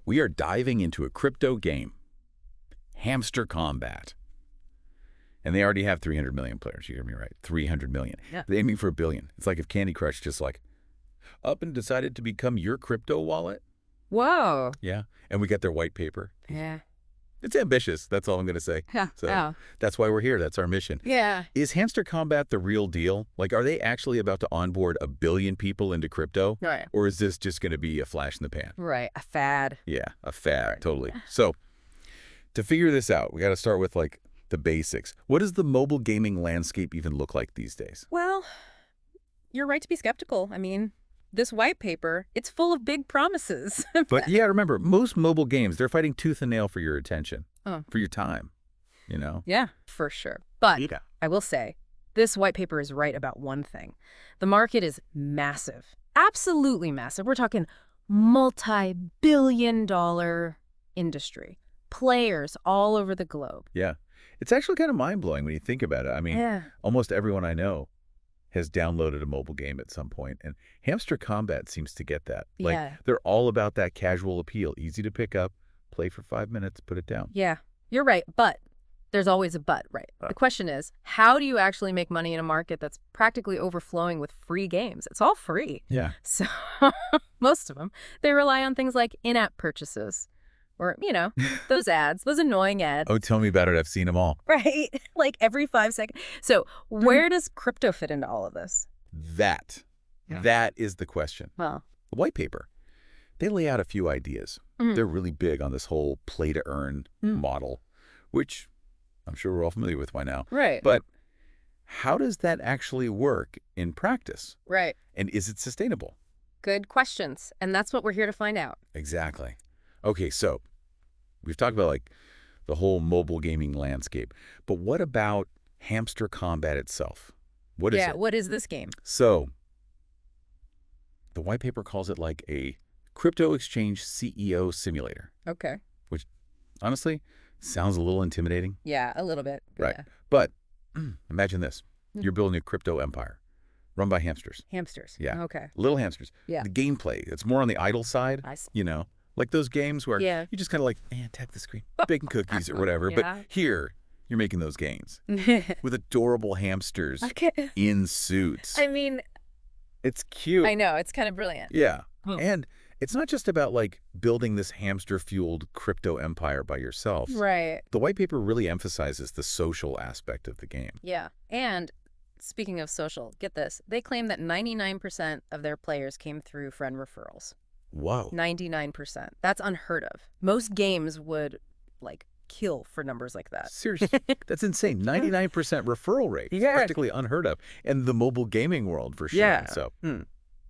We are diving into a crypto game, Hamster Kombat. And they already have 300 million players. You hear me right? 300 million. Yeah. They're aiming for 1 billion. It's like if Candy Crush just like up and decided to become your crypto wallet. Whoa. Yeah. And we got their white paper. Yeah. It's ambitious. That's all I'm going to say. Yeah. So that's why we're here. That's our mission. Yeah. Is Hamster Kombat the real deal? Like, are they actually about to onboard 1 billion people into crypto? Right. Or is this just going to be a flash in the pan? Right. A fad. Yeah, a fad. Totally. So to figure this out, we got to start with like the basics. What does the mobile gaming landscape even look like these days? Well, you're right to be skeptical. I mean, this white paper, it's full of big promises. But yeah, remember, most mobile games, they're fighting tooth and nail for your attention, Oh. for your time, you know? Yeah, for sure. But Yeah. I will say, this white paper is right about one thing. The market is massive. Absolutely massive. We're talking multi-billion-dollar industry. Players all over the globe. Yeah. It's actually kind of mind-blowing when you think about it. I mean, Yeah. almost everyone I know has downloaded a mobile game at some point, and Hamster Kombat seems to get that. Like, Yeah. they're all about that casual appeal, easy to pick up, play for 5 minutes, put it down. Yeah, you're right. But there's always a but, right? The question is, how do you actually make money in a market that's practically overflowing with free games? It's all free. Yeah. So most of them, they rely on things like in-app purchases or, you know, those ads, those annoying ads. Oh, tell me about it. I've seen them all. Right? Like every 5 seconds. So where does crypto fit into all of this? That is the question. Well, The white paper, they lay out a few ideas. They're really big on this whole play-to-earn model, which I'm sure we're all familiar with by now. right. But how does that actually work in practice? Right. And is it sustainable? Good questions. And that's what we're here to find out. Exactly. Okay, so we've talked about like the whole mobile gaming landscape, but what about Hamster Kombat itself? What is it? What is this game? So the white paper calls it like a crypto exchange CEO simulator, Okay. which honestly sounds a little intimidating. Yeah, a little bit. Right. Yeah. But imagine this. You're building a crypto empire run by hamsters. Hamsters. Yeah. Okay. Little hamsters. Yeah. The gameplay, it's more on the idle side, I see. you know, like those games where Yeah. you just kind of like, tap the screen, baking cookies or whatever. Yeah. But here, you're making those gains with adorable hamsters Okay. in suits. I mean, It's cute. I know. It's kind of brilliant. Yeah. Oh. And it's not just about like building this hamster-fueled crypto empire by yourself. Right. The white paper really emphasizes the social aspect of the game. Yeah. And speaking of social, get this. They claim that 99% of their players came through friend referrals. Whoa. 99%. That's unheard of. Most games would, like, kill for numbers like that. Seriously, that's insane. 99% referral rate. It's Yeah. practically unheard of. And the mobile gaming world for sure. Yeah. So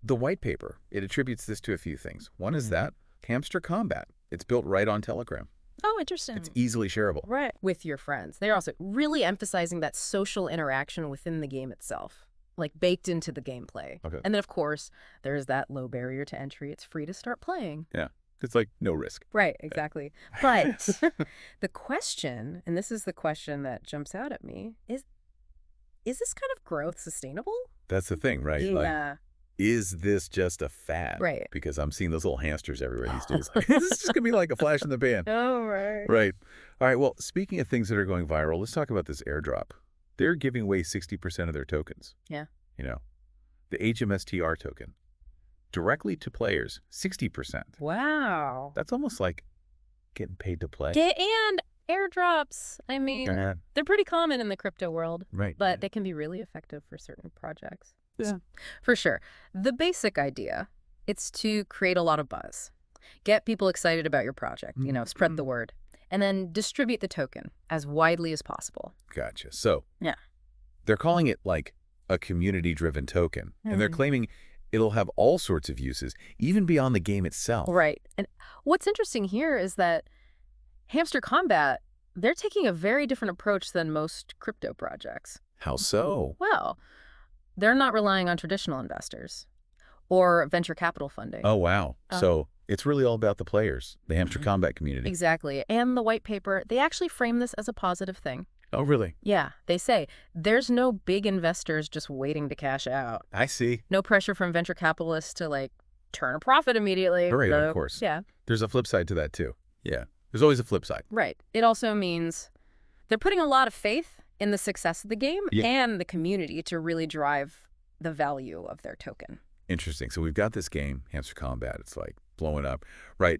the white paper, it attributes this to a few things. One is that Hamster Kombat. It's built right on Telegram. Oh, interesting. It's easily shareable. Right. With your friends. They're also really emphasizing that social interaction within the game itself, like baked into the gameplay. Okay. And then, of course, there's that low barrier to entry. It's free to start playing. Yeah. It's like no risk. Right, exactly. But the question, and this is the question that jumps out at me, is this kind of growth sustainable? That's the thing, right? Like, Yeah. is this just a fad? Right. Because I'm seeing those little hamsters everywhere these days. Like, this is just going to be like a flash in the pan. Oh, right. Right. All right. Well, speaking of things that are going viral, let's talk about this airdrop. They're giving away 60% of their tokens. Yeah. You know, the HMSTR token directly to players, 60%. Wow. That's almost like getting paid to play. And airdrops. I mean, Yeah. they're pretty common in the crypto world, Right. but they can be really effective for certain projects. Yeah. For sure. The basic idea, it's to create a lot of buzz. Get people excited about your project, you know, spread the word, and then distribute the token as widely as possible. Gotcha. So Yeah. they're calling it like a community-driven token, and they're claiming it'll have all sorts of uses, even beyond the game itself. Right. And what's interesting here is that Hamster Kombat, they're taking a very different approach than most crypto projects. How so? Well, they're not relying on traditional investors or venture capital funding. Oh, wow. So it's really all about the players, the Hamster Kombat community. Exactly. And the white paper, they actually frame this as a positive thing. Oh, really? Yeah, they say there's no big investors just waiting to cash out. I see. No pressure from venture capitalists to, like, turn a profit immediately. Right, So, of course. yeah. There's a flip side to that, too. Yeah. There's always a flip side. Right. It also means they're putting a lot of faith in the success of the game Yeah. and the community to really drive the value of their token. Interesting. So we've got this game, Hamster Kombat. It's like blowing up, right?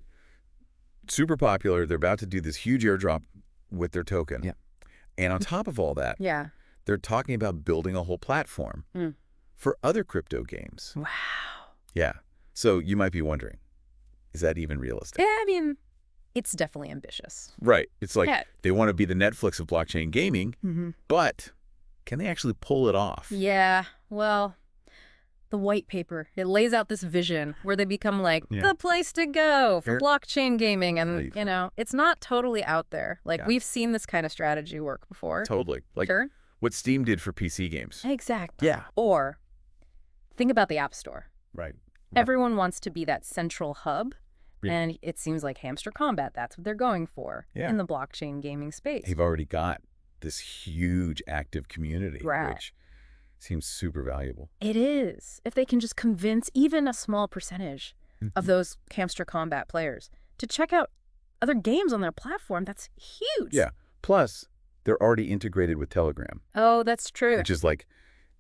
Super popular. They're about to do this huge airdrop with their token. Yeah. And on top of all that, Yeah. they're talking about building a whole platform for other crypto games. Wow. Yeah. So you might be wondering, is that even realistic? Yeah, I mean, it's definitely ambitious. Right. It's like Yeah. they want to be the Netflix of blockchain gaming, but can they actually pull it off? Yeah, well, the white paper, it lays out this vision where they become like the place to go for blockchain gaming. And, you know, it's not totally out there. Like, we've seen this kind of strategy work before. Totally. Like what Steam did for PC games. Exactly. Yeah. Or think about the App Store. Right. Everyone wants to be that central hub. Yeah. And it seems like Hamster Kombat, that's what they're going for in the blockchain gaming space. They've already got this huge active community, Right. which seems super valuable. It is. If they can just convince even a small percentage of those Hamster Kombat players to check out other games on their platform, that's huge. Yeah. Plus, they're already integrated with Telegram, Oh, that's true. which is like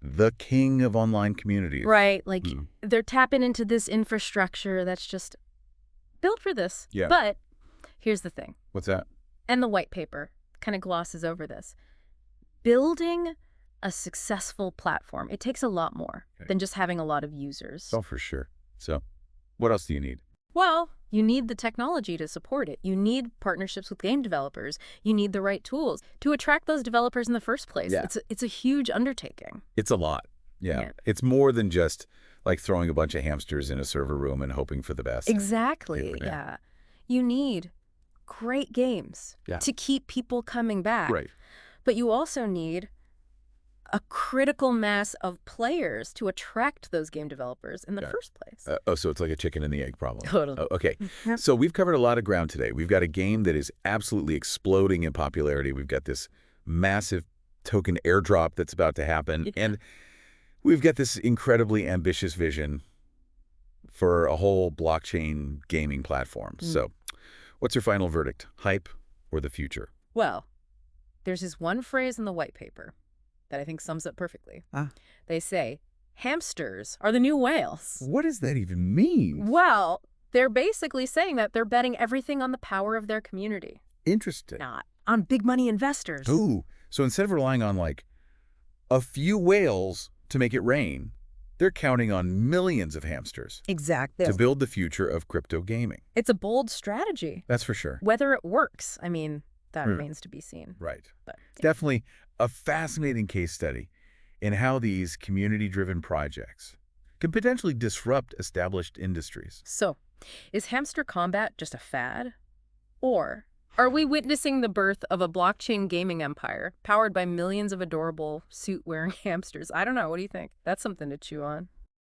the king of online communities. Right. Like, they're tapping into this infrastructure that's just built for this. Yeah. But here's the thing. What's that? And the white paper kind of glosses over this. Building a successful platform, it takes a lot more than just having a lot of users. Oh, for sure. So what else do you need? Well, you need the technology to support it. You need partnerships with game developers. You need the right tools to attract those developers in the first place. Yeah. It's a huge undertaking. It's a lot. Yeah. It's more than just like throwing a bunch of hamsters in a server room and hoping for the best. Exactly. Yeah. You need great games to keep people coming back. Right. But you also need a critical mass of players to attract those game developers in the first place. So it's like a chicken and the egg problem. Totally. Oh, okay. So we've covered a lot of ground today. We've got a game that is absolutely exploding in popularity. We've got this massive token airdrop that's about to happen. And we've got this incredibly ambitious vision for a whole blockchain gaming platform. So what's your final verdict? Hype or the future? Well, there's this one phrase in the white paper that I think sums up perfectly. They say, hamsters are the new whales. What does that even mean? Well, they're basically saying that they're betting everything on the power of their community. Interesting. Not on big money investors. Ooh. So instead of relying on like a few whales to make it rain, they're counting on millions of hamsters Exactly. to build the future of crypto gaming. It's a bold strategy. That's for sure. Whether it works, I mean, that remains to be seen. Right. But, Definitely a fascinating case study in how these community-driven projects can potentially disrupt established industries. So, is Hamster Kombat just a fad? Or are we witnessing the birth of a blockchain gaming empire powered by millions of adorable suit-wearing hamsters? I don't know. What do you think? That's something to chew on.